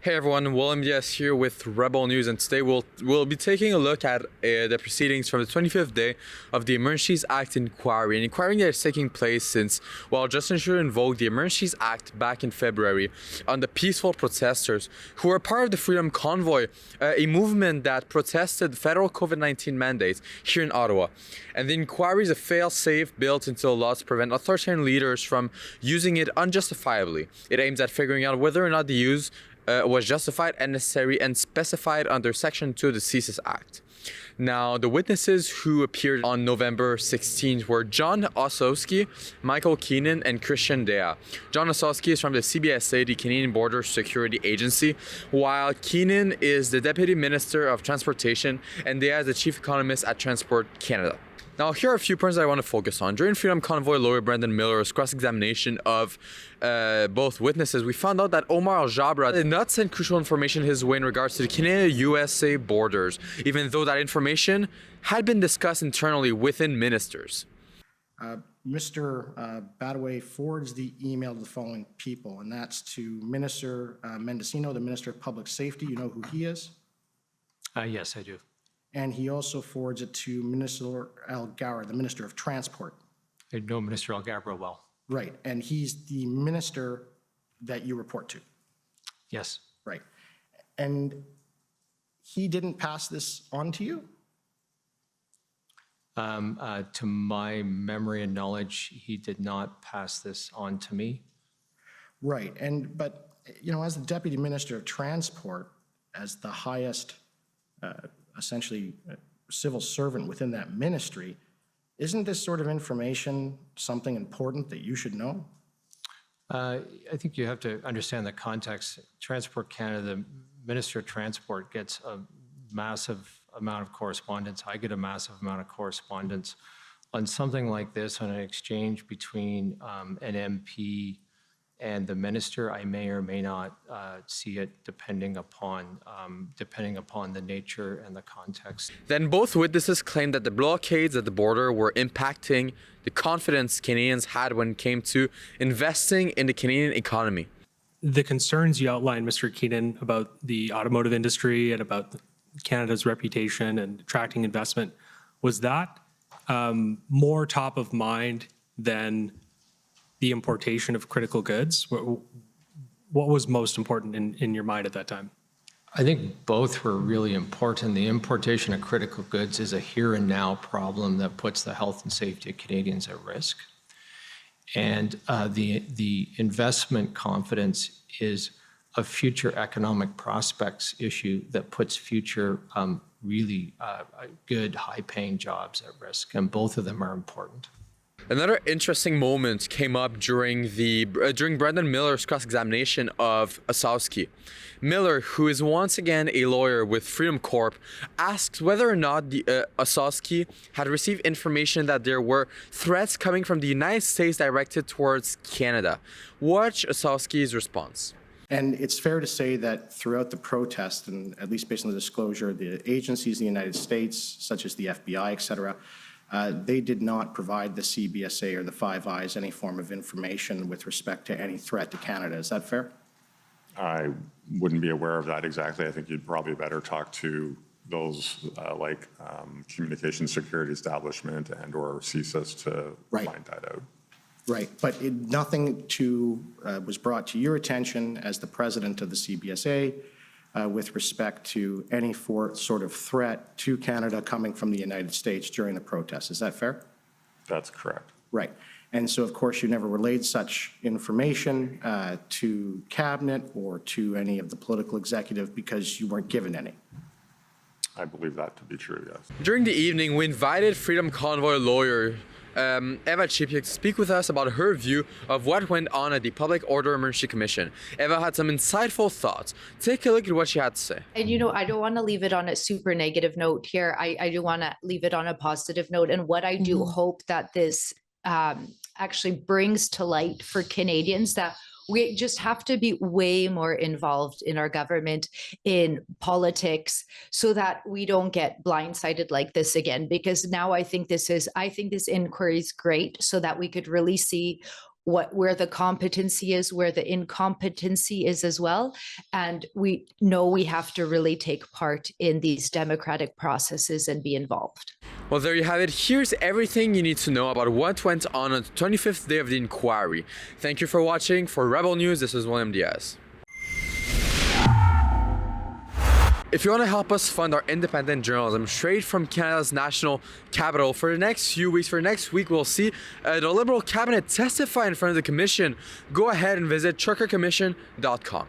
Hey everyone, William Diaz here with Rebel News, and today we'll be taking a look at the proceedings from the 25th day of the Emergencies Act inquiry, an inquiry that is taking place since, Justin Trudeau invoked the Emergencies Act back in February on the peaceful protesters who were part of the Freedom Convoy, a movement that protested federal COVID-19 mandates here in Ottawa. And the inquiry is a fail-safe built into the law to prevent authoritarian leaders from using it unjustifiably. It aims at figuring out whether or not the use was justified and necessary and specified under Section 2 of the CSIS Act. Now, the witnesses who appeared on November 16th were John Ossowski, Michael Keenan, and Christian Dea. John Ossowski is from the CBSA, the Canadian Border Security Agency, while Keenan is the Deputy Minister of Transportation and Dea is the Chief Economist at Transport Canada. Now, here are a few points that I want to focus on. During Freedom Convoy lawyer Brendan Miller's cross-examination of both witnesses, we found out that Omar Al-Jabra did not send crucial information his way in regards to the Canada-USA borders, even though that information had been discussed internally within ministers. Mr. Badaway forwards the email to the following people, and that's to Minister Mendocino, the Minister of Public Safety. You know who he is? Yes, I do. And he also forwards it to Minister Algara, the Minister of Transport. I know Minister Algabra well. Right, and he's the minister that you report to. Yes. Right, and he didn't pass this on to you? To my memory and knowledge, he did not pass this on to me. Right, but you know, as the Deputy Minister of Transport, as the highest essentially civil servant within that ministry, isn't this sort of information something important that you should know? I think you have to understand the context. Transport Canada, the Minister of Transport gets a massive amount of correspondence. I get a massive amount of correspondence on something like this, on an exchange between an MP and the minister. I may or may not see it depending upon the nature and the context. Then both witnesses claimed that the blockades at the border were impacting the confidence Canadians had when it came to investing in the Canadian economy. The concerns you outlined, Mr. Keenan, about the automotive industry and about Canada's reputation and attracting investment, was that more top of mind than the importation of critical goods? What was most important in your mind at that time? I think both were really important. The importation of critical goods is a here and now problem that puts the health and safety of Canadians at risk. And the investment confidence is a future economic prospects issue that puts future really good, high-paying jobs at risk. And both of them are important. Another interesting moment came up during Brendan Miller's cross-examination of Ossowski. Miller, who is once again a lawyer with Freedom Corp, asked whether or not Ossowski had received information that there were threats coming from the United States directed towards Canada. Watch Ossowski's response. And it's fair to say that throughout the protest, and at least based on the disclosure, the agencies in the United States, such as the FBI, et cetera, they did not provide the CBSA or the Five Eyes any form of information with respect to any threat to Canada. Is that fair? I wouldn't be aware of that exactly. I think you'd probably better talk to those like Communications Security Establishment and or CSIS to find that out. Right, but nothing was brought to your attention as the president of the CBSA with respect to any sort of threat to Canada coming from the United States during the protest. Is that fair? That's correct. Right. And so, of course, you never relayed such information to Cabinet or to any of the political executive because you weren't given any. I believe that to be true, yes. During the evening, we invited Freedom Convoy lawyer Eva Chippy to speak with us about her view of what went on at the Public Order Emergency Commission. Eva had some insightful thoughts. Take a look at what she had to say. And, you know, I don't want to leave it on a super negative note here. I do want to leave it on a positive note. And what I do hope that this actually brings to light for Canadians, that we just have to be way more involved in our government, in politics, so that we don't get blindsided like this again. Because now I think this inquiry is great, so that we could really see where the competency is, where the incompetency is as well. And we know we have to really take part in these democratic processes and be involved. Well, there you have it. Here's everything you need to know about what went on the 25th day of the inquiry. Thank you for watching. For Rebel News, this is William Diaz. If you want to help us fund our independent journalism straight from Canada's national capital for the next few weeks, for next week, we'll see the Liberal cabinet testify in front of the commission. Go ahead and visit truckercommission.com.